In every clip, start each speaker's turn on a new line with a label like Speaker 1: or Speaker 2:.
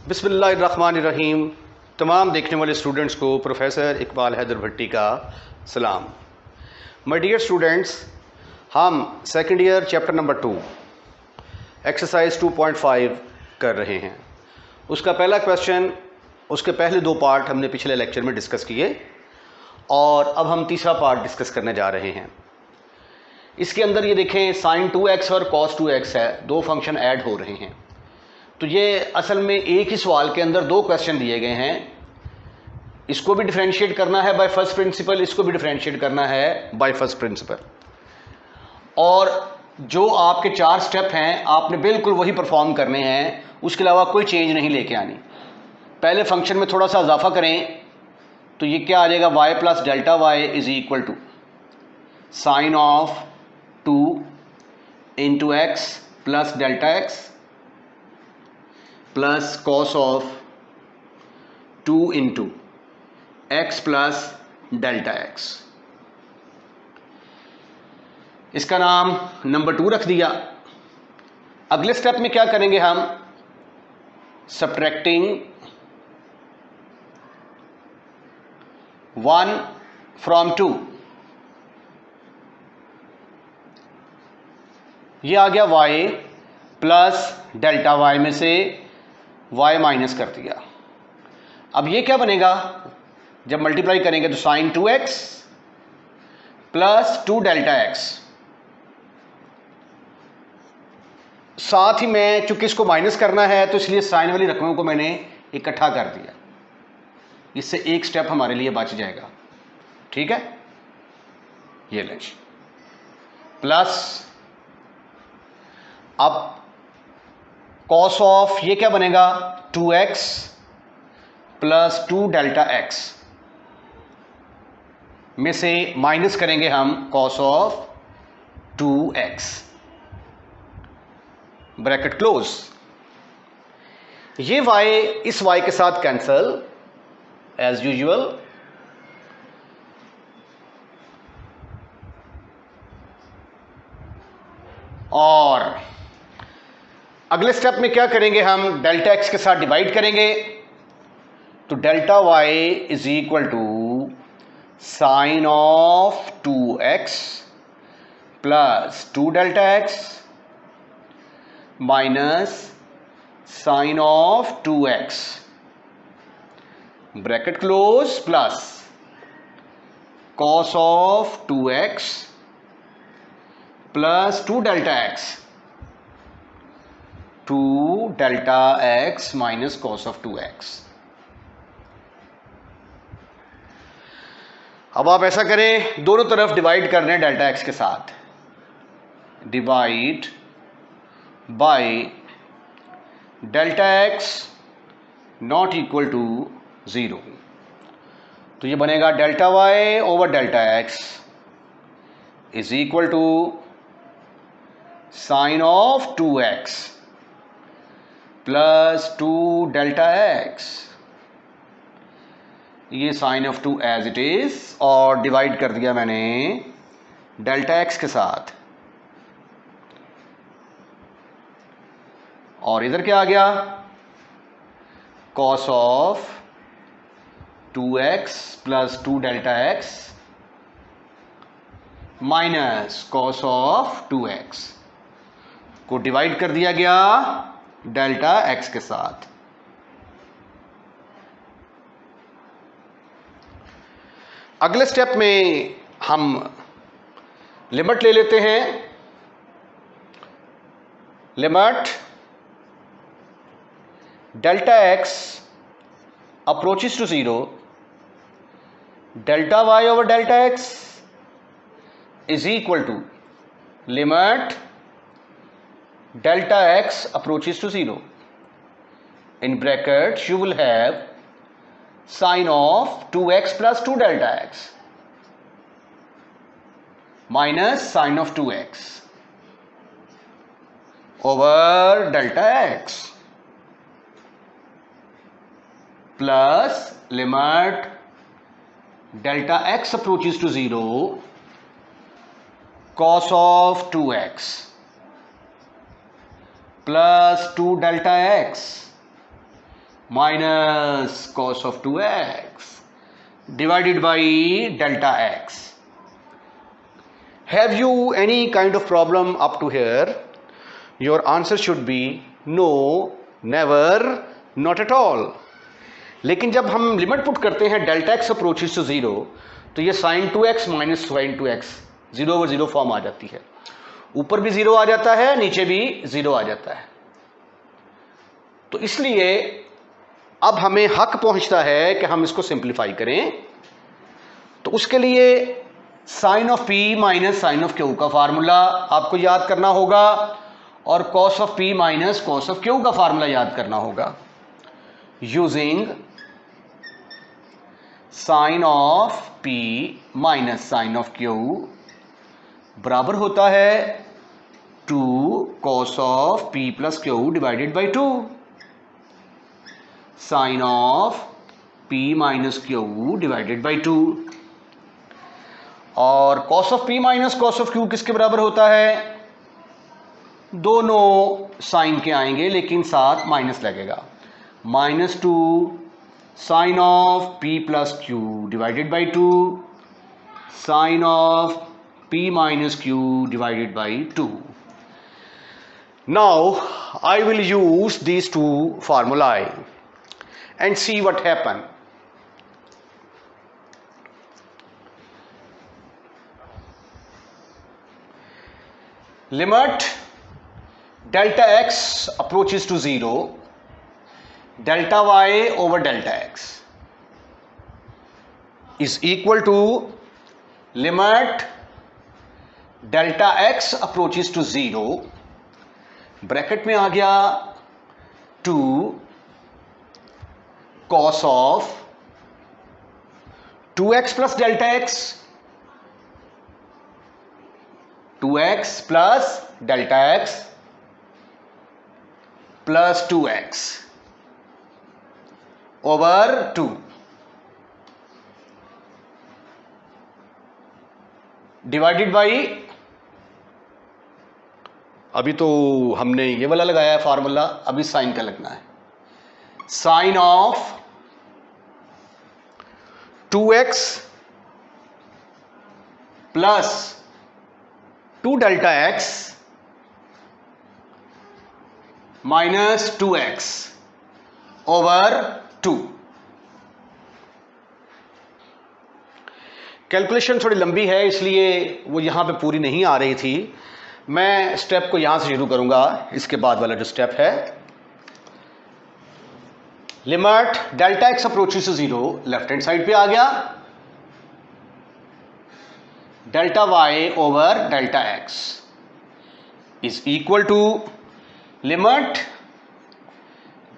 Speaker 1: बिस्मिल्लाहिर्रहमानिर्रहीम। तमाम देखने वाले स्टूडेंट्स को प्रोफेसर इकबाल हैदर भट्टी का सलाम। माय डियर स्टूडेंट्स, हम second year chapter number 2 exercise 2.5 कर रहे हैं। उसका पहला क्वेश्चन, उसके पहले दो पार्ट हमने पिछले लेक्चर में डिस्कस किए और अब हम तीसरा पार्ट डिस्कस करने जा रहे हैं। इसके अंदर ये देखें, sin 2x और cos 2x है, दो फंक्शन ऐड हो रहे हैं। तो ये असल में एक ही सवाल के अंदर दो क्वेश्चन दिए गए हैं। इसको भी डिफरेंशिएट करना है बाय फर्स्ट प्रिंसिपल, इसको भी डिफरेंशिएट करना है बाय फर्स्ट प्रिंसिपल। और जो आपके 4 स्टेप हैं आपने बिल्कुल वही परफॉर्म करने हैं, उसके अलावा कोई चेंज नहीं लेके आनी। पहले फंक्शन में थोड़ा सा इजाफा करें तो ये क्या आ जाएगा, y plus delta y is equal to sine of 2 into x plus delta x plus cos of 2 into x plus delta x. इसका नाम नंबर 2 रख दिया। अगले स्टेप में क्या करेंगे हम, सब्ट्रैक्टिंग 1 फ्रॉम 2। ये आ गया y प्लस डेल्टा वाई में से y माइनस कर दिया। अब ये क्या बनेगा, जब मल्टीप्लाई करेंगे तो sign 2x plus 2 delta x. साथ ही में चूंकि इसको माइनस करना है तो इसलिए साइन वाली रकमों को मैंने इकट्ठा कर दिया। इससे एक स्टेप हमारे लिए बच जाएगा। ठीक है, ये लें प्लस, अब कॉस ऑफ ये क्या बनेगा, 2x प्लस 2 डेल्टा एक्स में से माइनस करेंगे हम cos of 2x, bracket close. ये y इस y के साथ कैंसल एज यूजुअल। और अगले स्टेप में क्या करेंगे, हम डेल्टा एक्स के साथ डिवाइड करेंगे तो delta y is equal to sine of 2x plus 2 delta x minus sine of 2x, bracket close, plus cos of 2x plus 2 delta x, 2 delta x minus cos of 2x। अब आप ऐसा करें, दोनों तरफ divide कर रहे हैं delta x के साथ, divide by delta x not equal to 0। तो ये बनेगा delta y over delta x is equal to sine of 2x plus 2 delta x, ये sine of 2 as it is, और डिवाइड कर दिया मैंने डेल्टा एक्स के साथ। और इधर क्या आ गया, cos of 2x plus 2 delta x minus cos of 2x को डिवाइड कर दिया गया डेल्टा एक्स के साथ। अगले स्टेप में हम लिमिट ले लेते हैं। Limit delta x approaches to 0, delta y over delta x is equal to limit delta x approaches to 0. In brackets you will have sine of 2x plus 2 delta x minus sine of 2x over delta x plus limit delta x approaches to 0 cos of 2x plus 2 delta x minus cos of 2x divided by delta x. Have you any kind of problem up to here? Your answer should be no, never, not at all. लेकिन जब हम limit put करते हैं delta x approaches to zero तो ये sine 2x minus sine 2x 0/0 form आ जाती है। ऊपर भी जीरो आ जाता है, नीचे भी जीरो आ जाता है। तो इसलिए अब हमें हक पहुंचता है कि हम इसको सिंप्लीफाई करें। तो उसके लिए sine of p minus sine of q का फार्मूला आपको याद करना होगा और cos of p minus cos of q का फार्मूला याद करना होगा। Using sine of p minus sine of q बराबर होता है 2 cos of p plus q divided by 2 sine of p minus q divided by 2। और cos of p minus cos of q किसके बराबर होता है? दोनों साइन के आएंगे लेकिन साथ माइनस लगेगा। -2 sine of p plus q divided by 2 sine of p minus q divided by 2. Now I will use these two formulae and see what happen. Limit delta x approaches to 0, delta y over delta x is equal to limit delta x approaches to 0 bracket में आ गया 2 cos of 2x plus delta x 2x plus delta x plus 2x over 2 divided by, अभी तो हमने ये वाला लगाया है फार्मूला, अभी साइन का लगना है। Sine of 2x plus 2 delta x minus 2x over 2। Calculation थोड़ी लंबी है इसलिए वो यहां पे पूरी नहीं आ रही थी। मैं स्टेप को यहां से शुरू करूंगा। इसके बाद वाला जो स्टेप है, limit delta x approaches to 0 left hand side पे आ गया, delta y over delta x is equal to limit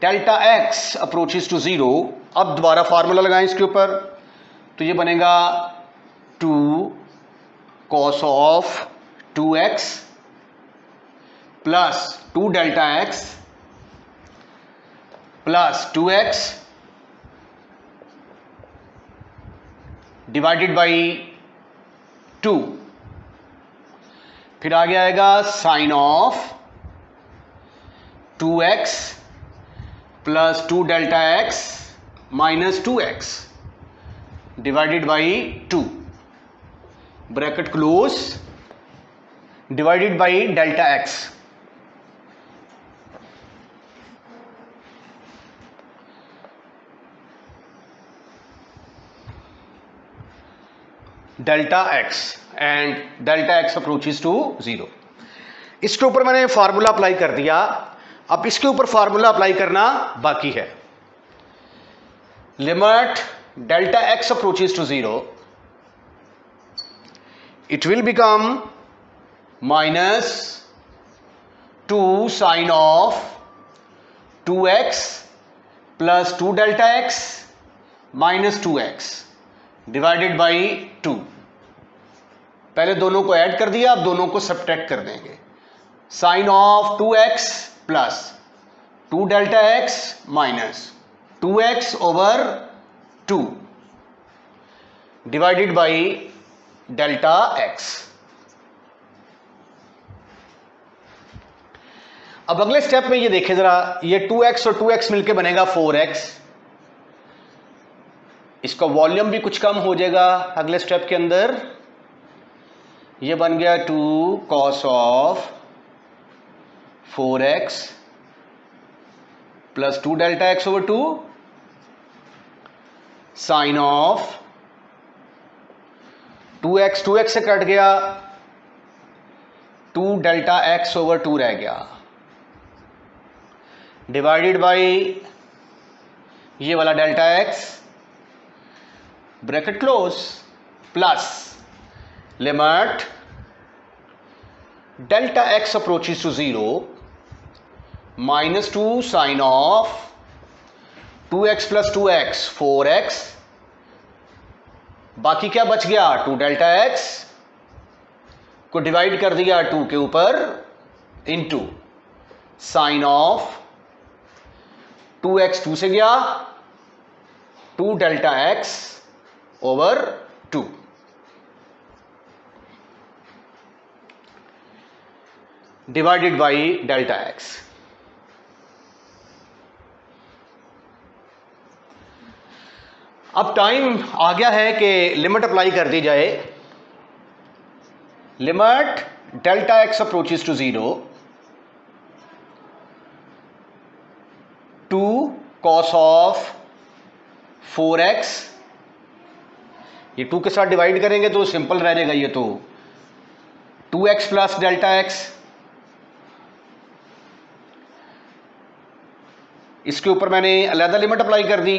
Speaker 1: delta x approaches to 0। अब दोबारा फार्मूला लगाएं इसके ऊपर, तो ये बनेगा 2 cos of 2x plus 2 delta x plus 2x divided by 2। फिर आगे आएगा sine of 2x plus 2 delta x minus 2x divided by 2 bracket close divided by delta x. Delta x and delta x approaches to 0। इसके ऊपर मैंने formula apply कर दिया। अब इसके ऊपर फार्मूला अप्लाई करना बाकी है। Limit delta x approaches to 0, it will become minus 2 sine of 2x plus 2 delta x minus 2x divided by 2। पहले दोनों को ऐड कर दिया, अब दोनों को सब्ट्रैक्ट कर देंगे। Sine of 2x plus 2 delta x minus 2x over 2 divided by delta x. अब अगले स्टेप में ये देखें जरा, ये 2x और 2x मिलके बनेगा 4x, इसका वॉल्यूम भी कुछ कम हो जाएगा अगले स्टेप के अंदर, ये बन गया 2 cos of 4x plus 2 delta x over 2 sine of 2x से कट गया, 2 डेल्टा x ओवर 2 रह गया, डिवाइडेड बाई ये वाला delta x, bracket close, plus limit delta x approaches to 0 -2 sine of 2x plus 2x 4x, बाकी क्या बच गया, 2 डेल्टा x को डिवाइड कर दिया 2 के ऊपर इनटू साइन ऑफ 2x 2 से गया, 2 delta x over 2, divided by delta x। अब टाइम आ गया है कि लिमिट अप्लाई कर दी जाए, limit delta x approaches to 0 2 cos of 4x, ये 2 के साथ डिवाइड करेंगे तो सिंपल रह जाएगा, ये तो 2x प्लस डेल्टा x, इसके ऊपर मैंने अलहदा लिमिट अप्लाई कर दी,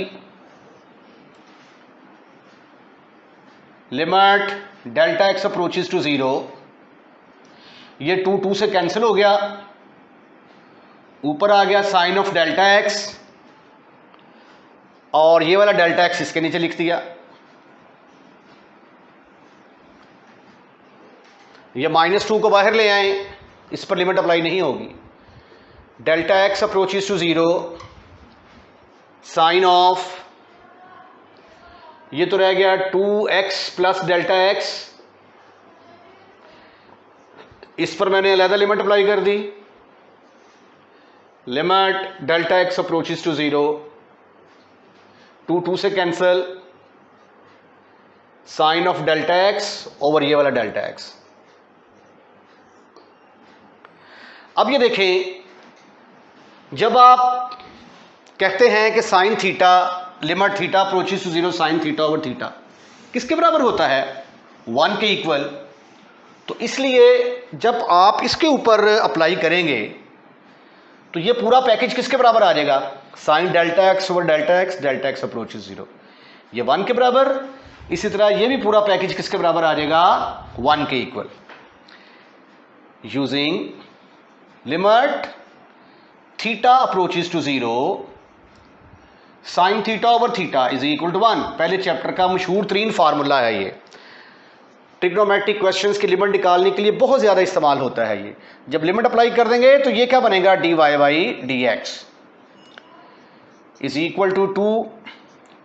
Speaker 1: limit delta x approaches to 0, ये 2 से कैंसिल हो गया, ऊपर आ गया साइन ऑफ डेल्टा x, और ये वाला डेल्टा x इसके नीचे लिख दिया, ये -2 को बाहर ले आए, इस पर लिमिट अप्लाई नहीं होगी, delta x approaches to 0 sine of, ये तो रह गया 2x प्लस डेल्टा x, इस पर मैंने अलहदा लिमिट अप्लाई कर दी, limit delta x approaches to 0 2 से cancel, sine of delta x over ये वाला डेल्टा x। अब ये देखें, जब आप कहते हैं कि sine theta, limit theta approaches to 0 sine theta over theta किसके बराबर होता है, 1 के इक्वल, तो इसलिए जब आप इसके ऊपर अप्लाई करेंगे तो ये पूरा पैकेज किसके बराबर आ जाएगा, sine delta x over delta x approaches 0, ये 1 के बराबर, इसी तरह ये भी पूरा पैकेज किसके बराबर आ जाएगा, 1 के equal, using limit theta approaches to 0 sine theta over theta is equal to 1, पहले चैप्टर का मशहूर तरीन फार्मूला है, ये ट्रिग्नोमेट्रिक क्वेश्चंस की लिमिट निकालने के लिए बहुत ज़्यादा इस्तेमाल होता है। ये जब लिमिट अप्लाई कर देंगे तो ये क्या बनेगा, dy by d x is equal to 2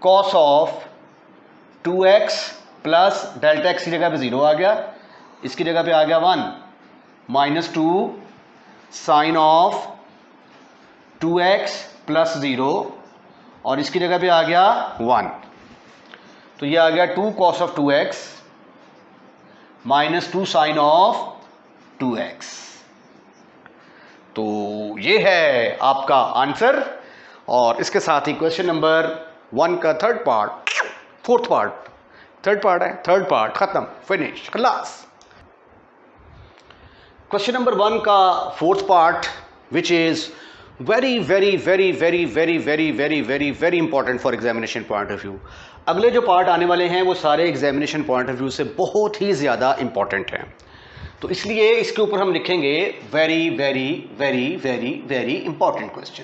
Speaker 1: cos of 2x plus delta x की जगह पे 0 आ गया, इसकी जगह पे आ गया 1 -2 साइन ऑफ 2x प्लस 0, और इसकी जगह पे आ गया 1, तो ये आ गया 2 cos of 2x -2 sine of 2x। तो ये है आपका आंसर, और इसके साथ ही क्वेश्चन नंबर 1 का थर्ड पार्ट खत्म, फिनिश, खलास। क्वेश्चन नंबर 1 का fourth part which is very very very very very very very very very important for examination point of view. अगले जो पार्ट आने वाले हैं वो सारे एग्जामिनेशन पॉइंट ऑफ व्यू से बहुत ही ज़्यादा इंपॉर्टेंट हैं, तो इसलिए इसके ऊपर हम लिखेंगे very very very very very important question.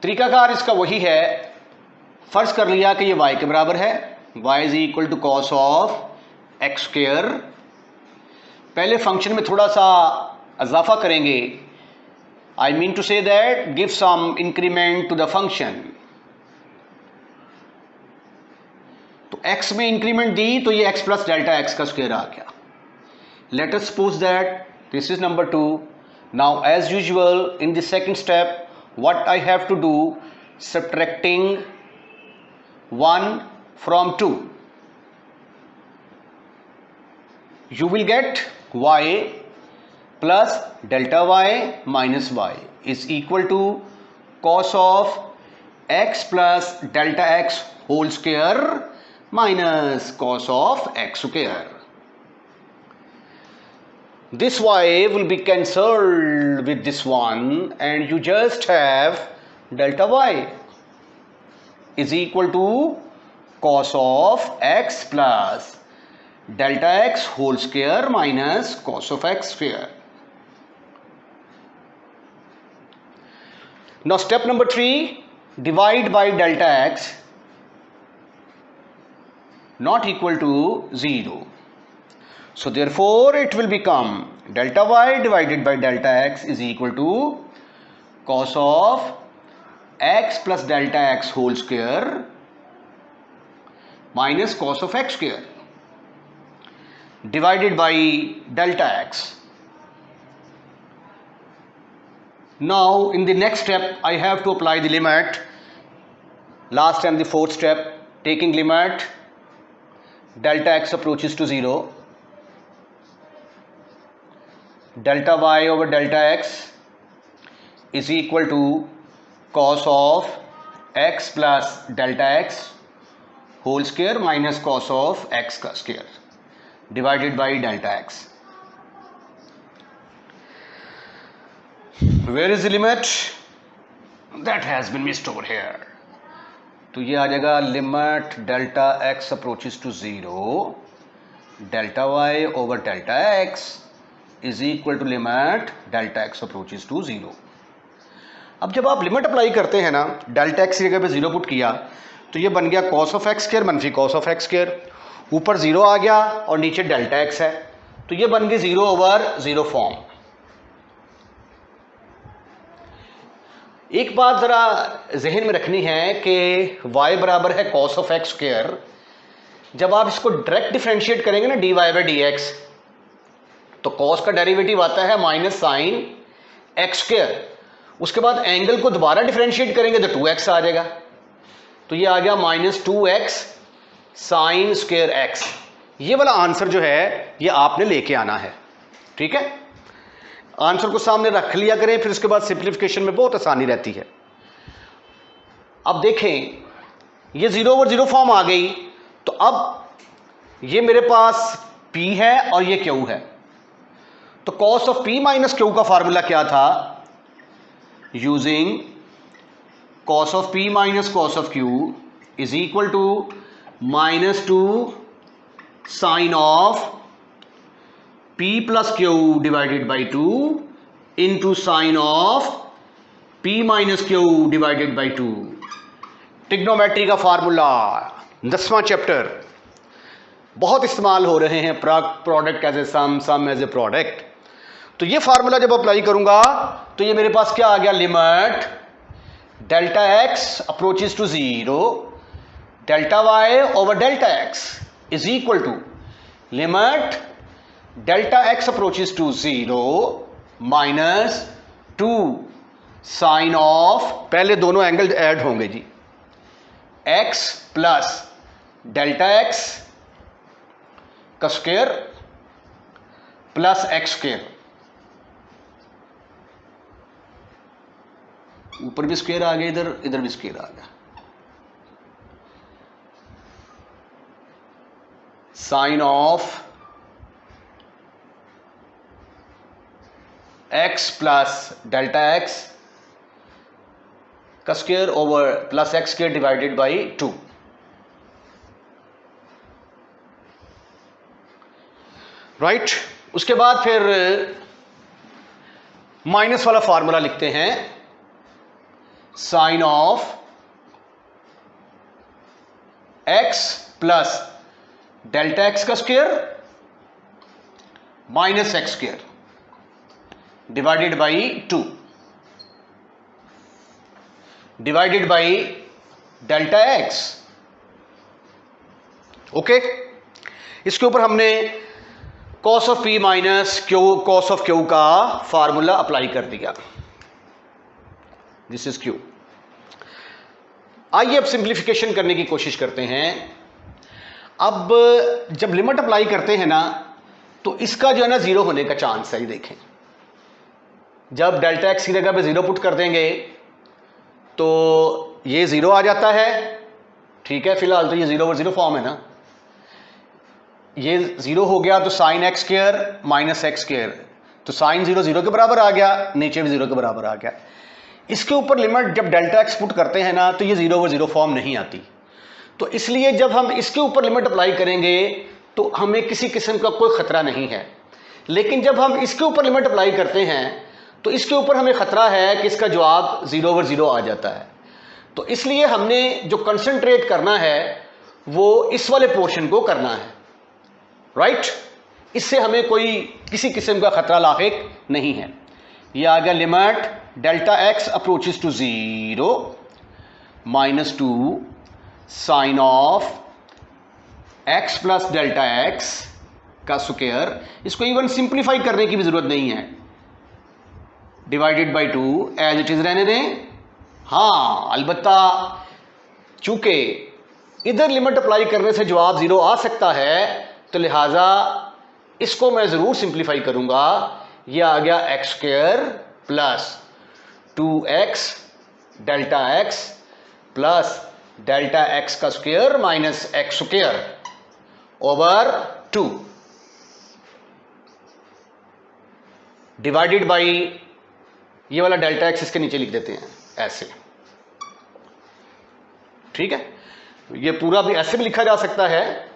Speaker 1: तरीकाकार इसका वही है, फर्ज कर लिया कि ये y के बराबर है, y is equal to cos of x square, पहले फंक्शन में थोड़ा सा इजाफा करेंगे, I mean to say that give some increment to the function, तो x में इंक्रीमेंट दी तो ये x प्लस डेल्टा x का स्क्वायर आ गया। Let us suppose that this is number 2, Now as usual in the second step, what I have to do, subtracting 1 from 2, you will get y plus delta y minus y is equal to cos of x plus delta x whole square minus cos of x square. This y will be cancelled with this one and you just have delta y is equal to cos of x plus delta x whole square minus cos of x square. Now step number 3, divide by delta x not equal to 0. So therefore it will become delta y divided by delta x is equal to cos of x plus delta x whole square minus cos of x square divided by delta x. Now in the next step I have to apply the limit, last and the fourth step, taking limit delta x approaches to 0, delta y over delta x is equal to cos of x plus delta x whole square minus cos of x square divided by delta x. Where is the limit? That has been missed over here. तो ये आ जाएगा limit delta x approaches to 0, delta y over delta x is equal to limit delta x approaches to 0. अब जब आप limit apply करते हैं ना, डेल्टा x की जगह पे 0 पुट किया तो ये बन गया cos ऑफ x स्क्वायर मनफी cos ऑफ x स्क्वायर, ऊपर 0 आ गया और नीचे डेल्टा x है तो ये बन गई 0 ओवर 0 फॉर्म. एक बात ज़रा जहन में रखनी है कि y बराबर है cos ऑफ x स्क्वायर. जब आप इसको डायरेक्ट डिफरेंशिएट करेंगे ना dy बाई dx तो cos का डेरिवेटिव आता है माइनस साइन x स्क्वायर. उसके बाद एंगल को दोबारा डिफरेंशिएट करेंगे तो 2x आ जाएगा. तो ये आ गया minus 2x sine square x. ये वाला आंसर जो है ये आपने लेके आना है. ठीक है, आंसर को सामने रख लिया करें, फिर उसके बाद सिंप्लीफिकेशन में बहुत आसानी रहती है. अब देखें ये 0 ओवर 0 फॉर्म आ गई तो अब ये मेरे पास P है और ये Q है. तो cos of P minus Q का फार्मूला क्या था? Using cos of P minus cos of Q is equal to minus 2 sine of P plus Q divided by 2 into sine of P minus Q divided by 2. Trigonometry का formula 10वां chapter बहुत इस्तेमाल हो रहे हैं, product as a sum as a product. तो ये formula जब अप्लाई करूंगा तो ये मेरे पास क्या आ गया, limit delta x approaches to 0 delta y over delta x is equal to limit delta x approaches to 0 minus 2 sine of, पहले दोनों एंगल ऐड होंगे जी, x प्लस डेल्टा x का स्क्वायर प्लस x स्क्वायर, ऊपर भी square आ गया, इधर भी स्क्वायर आ गया, sine of x plus delta x का square over plus x square divided by 2. Right, उसके बाद फिर माइनस वाला फार्मूला लिखते हैं, sine of x plus delta x का square minus x square divided by 2 divided by delta x. Okay, इसके ऊपर हमने cos of p minus q cos of q का फार्मूला अप्लाई कर दिया, दिस इज क्यू। आइए अब सिंप्लीफिकेशन करने की कोशिश करते हैं। अब जब लिमिट अप्लाई करते हैं ना तो इसका जो है ना जीरो होने का चांस है। ये देखें, जब डेल्टा एक्स की जगह पे जीरो पुट कर देंगे तो ये जीरो आ जाता है, ठीक है। फिलहाल तो ये जीरो ओवर जीरो फॉर्म है ना, ये जीरो हो गया तो sine x square minus x square, तो साइन जीरो जीरो के बराबर आ गया, नीचे भी जीरो के बराबर आ गया। इसके ऊपर लिमिट जब डेल्टा एक्स पुट करते हैं ना तो ये जीरो ओवर जीरो फॉर्म नहीं आती, तो इसलिए जब हम इसके ऊपर लिमिट अप्लाई करेंगे तो हमें किसी किस्म का कोई खतरा नहीं है। लेकिन जब हम इसके ऊपर लिमिट अप्लाई करते हैं तो इसके ऊपर हमें खतरा है कि इसका जवाब जीरो ओवर जीरो आ जाता है। तो इसलिए हमने जो कंसंट्रेट करना है वो इस वाले पोर्शन को करना है, राइट। इससे हमें कोई किसी किस्म का खतरा लाहिक नहीं है। ये आ गया limit delta x approaches to zero minus two sine of x plus delta x का स्क्वायर। इसको इवन सिंप्लीफाई करने की भी जरूरत नहीं है, divided by two as it is रहने दें। हाँ, अलबत्ता चूंकि इधर लिमिट अप्लाई करने से जवाब जीरो आ सकता है तो लिहाजा इसको मैं जरूर सिंप्लीफाई करूंगा। यह आ गया x square plus 2x delta x plus delta x का square minus x square over 2 divided by ये वाला डेल्टा एक्स इसके नीचे लिख देते हैं ऐसे, ठीक है। ये पूरा भी ऐसे भी लिखा जा सकता है,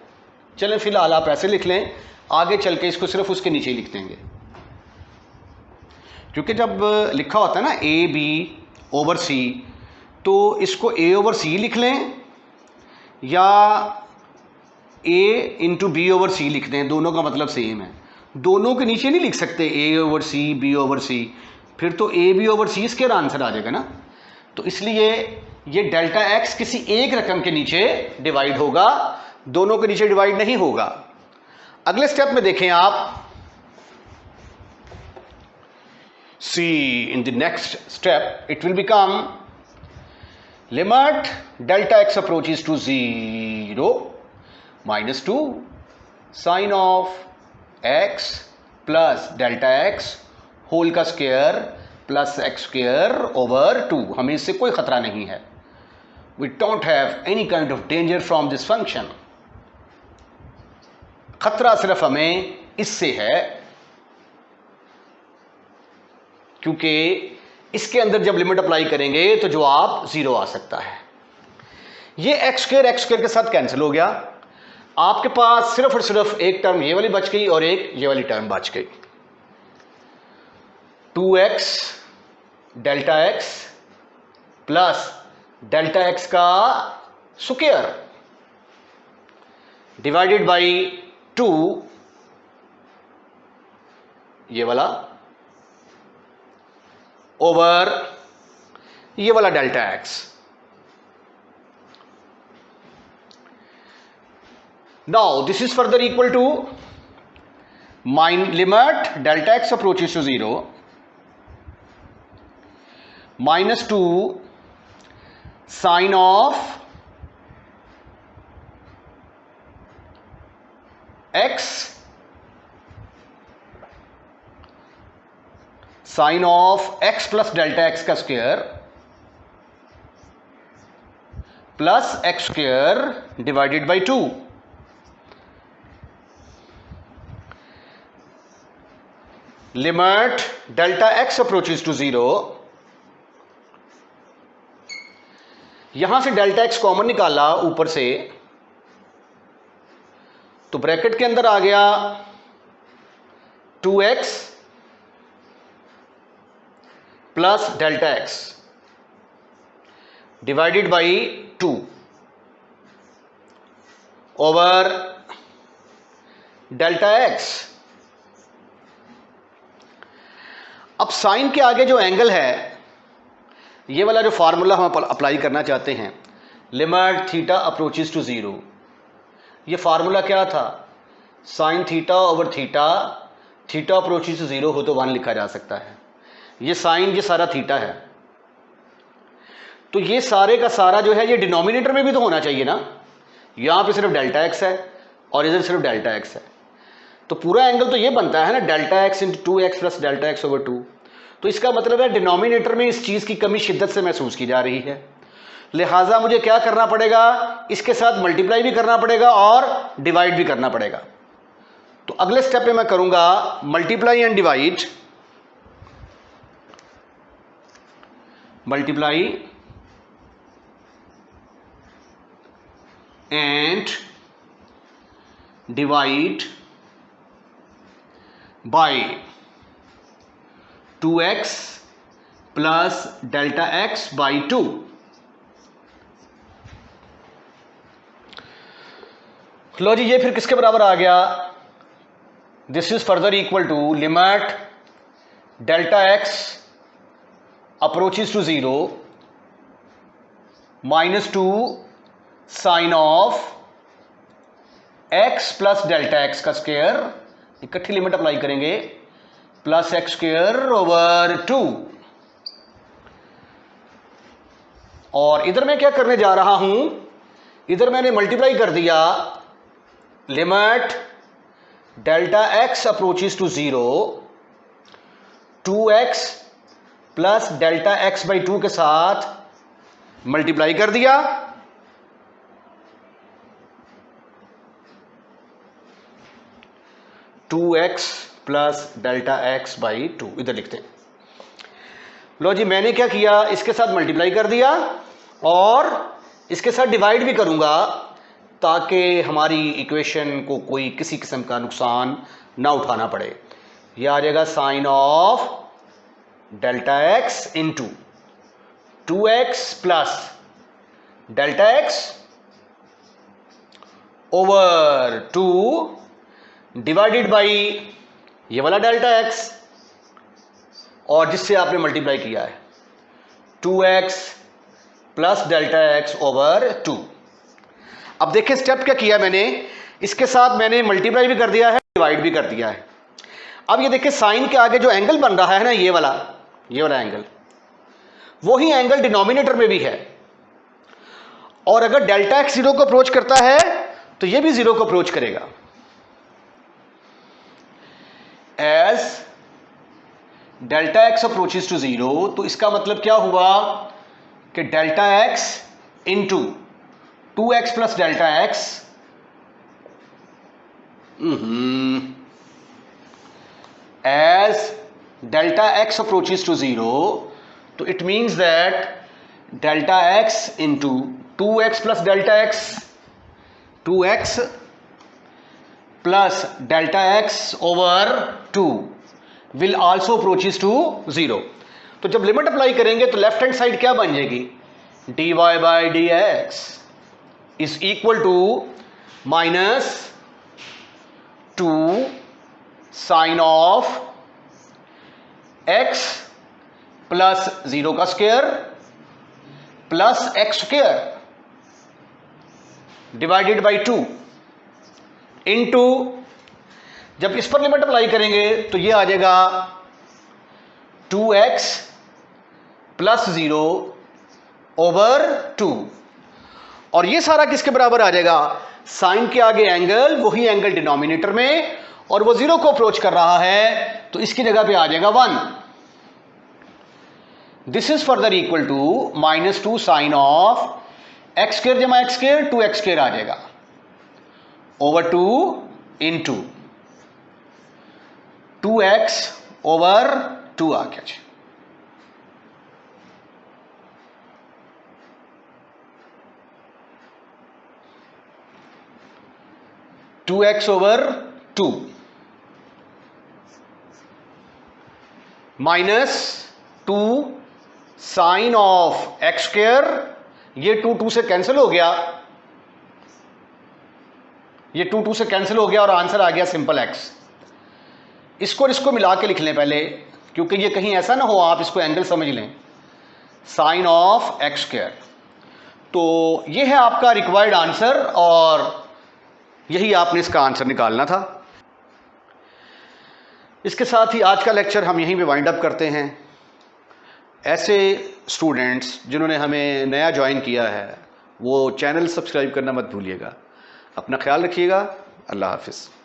Speaker 1: चलें फिलहाल आप ऐसे लिख लें, आगे चल के इसको सिर्फ उसके नीचे लिख देंगे। क्योंकि जब लिखा होता है ना ए बी ओवर सी, तो इसको ए ओवर सी लिख लें या ए इंटू बी ओवर सी लिख दें, दोनों का मतलब सेम है। दोनों के नीचे नहीं लिख सकते ए ओवर सी बी ओवर सी, फिर तो ए बी ओवर सी इसके आंसर आ जाएगा ना। तो इसलिए ये डेल्टा एक्स किसी एक रकम के नीचे डिवाइड होगा, दोनों के नीचे डिवाइड नहीं होगा। अगले स्टेप में देखें आप, see in the next step it will become limit delta x approaches to 0 minus 2 sine of x plus delta x whole का square plus x square over 2। हमें इससे कोई खतरा नहीं है, we don't have any kind of danger from this function। खतरा सिर्फ हमें इससे है क्योंकि इसके अंदर जब लिमिट अप्लाई करेंगे तो जवाब जीरो आ सकता है। ये एक्स स्क्वायर के साथ कैंसिल हो गया, आपके पास सिर्फ और सिर्फ एक टर्म ये वाली बच गई और एक ये वाली टर्म बच गई। 2x delta x plus delta x का स्क्वायर डिवाइडेड बाई 2 ये वाला ओवर ये वाला delta x. Now this is further equal to limit delta x approaches to 0 minus 2 sine of x sine of x plus delta x का square plus x square divided by 2। Limit delta x approaches to 0, यहां से delta x common निकाला ऊपर से तो bracket के अंदर आ गया 2x plus delta x divided by 2 over delta x. अब साइन के आगे जो एंगल है, ये वाला जो फार्मूला हम अप्लाई करना चाहते हैं, लिमिट थीटा अप्रोचेस टू 0, ये फार्मूला क्या था? Sine theta over theta, theta approaches to 0 हो तो 1 लिखा जा सकता है। ये साइन, ये सारा थीटा है, तो ये सारे का सारा जो है ये डिनोमिनेटर में भी तो होना चाहिए ना। यहां पे सिर्फ डेल्टा एक्स है और इधर सिर्फ डेल्टा एक्स है, तो पूरा एंगल तो ये बनता है ना delta x into 2x plus delta x over 2। तो इसका मतलब है डिनोमिनेटर में इस चीज की कमी शिद्दत से महसूस की जा रही है, लिहाजा मुझे क्या करना पड़ेगा, इसके साथ मल्टीप्लाई भी करना पड़ेगा और डिवाइड भी करना पड़ेगा। तो अगले स्टेप पे मैं करूंगा multiply and divide, multiply and divide by 2x plus delta x by 2। लो जी, ये फिर किसके बराबर आ गया, this is further equal to limit delta x approaches to 0 -2 sine of x plus delta x का स्क्वायर, इकट्ठी लिमिट अप्लाई करेंगे, प्लस एक्स स्क्वायर ओवर 2। और इधर मैं क्या करने जा रहा हूं, इधर मैंने मल्टीप्लाई कर दिया limit delta x approaches to 0 2x plus delta x by 2 के साथ मल्टीप्लाई कर दिया, two x plus delta x by 2 इधर लिखते हैं। लो जी, मैंने क्या किया, इसके साथ मल्टीप्लाई कर दिया और इसके साथ डिवाइड भी करूंगा ताकि हमारी इक्वेशन को कोई किसी किस्म का नुकसान ना उठाना पड़े। यह आ जाएगा sine of delta x into 2x plus delta x over 2 divided by ये वाला डेल्टा एक्स और जिससे आपने मल्टीप्लाई किया है 2x plus delta x over 2। अब देखिए स्टेप क्या किया मैंने, इसके साथ मैंने मल्टीप्लाई भी कर दिया है, डिवाइड भी कर दिया है। अब ये देखिए साइन के आगे जो एंगल बन रहा है ना, ये वाला एंगल, वही एंगल डिनोमिनेटर में भी है। और अगर डेल्टा एक्स 0 को अप्रोच करता है तो ये भी 0 को अप्रोच करेगा। As delta x approaches to 0, तो इसका मतलब क्या हुआ कि delta x into 2x plus delta x as delta x approaches to 0, तो it means that delta x into 2x plus delta x, 2x plus delta x over 2 will also approaches to 0। तो जब limit apply करेंगे तो left hand side क्या बन जाएगी, dy by d x is equal to -2 sine of x plus 0 का square plus x square divided by 2 into, जब इस पर लिमिट अप्लाई करेंगे तो ये आ जाएगा 2x प्लस 0 ओवर 2। और ये सारा किसके बराबर आ जाएगा, साइन के आगे एंगल, वही एंगल डिनोमिनेटर में, और वो 0 को अप्रोच कर रहा है तो इसकी जगह पे आ जाएगा 1। This is further equal to -2 sine of x square जमा एक्स स्क्वायर, 2x स्क्वायर आ जाएगा ओवर 2 इंटू 2x ओवर 2 आ गया। 2x over 2 -2 sine of x square, ये 2 से कैंसिल हो गया, ये 2 से कैंसिल हो गया और आंसर आ गया सिंपल x। इसको और इसको मिला के लिख लें पहले, क्योंकि ये कहीं ऐसा ना हो आप इसको एंगल समझ लें, साइन ऑफ एक्स स्क्वायर। तो ये है आपका रिक्वायर्ड आंसर और यही आपने इसका आंसर निकालना था। इसके साथ ही आज का लेक्चर हम यहीं पे वाइंड अप करते हैं। ऐसे स्टूडेंट्स जिन्होंने हमें नया ज्वाइन किया है वो चैनल सब्सक्राइब करना मत भूलिएगा। अपना ख्याल रखिएगा। अल्लाह हाफिज़।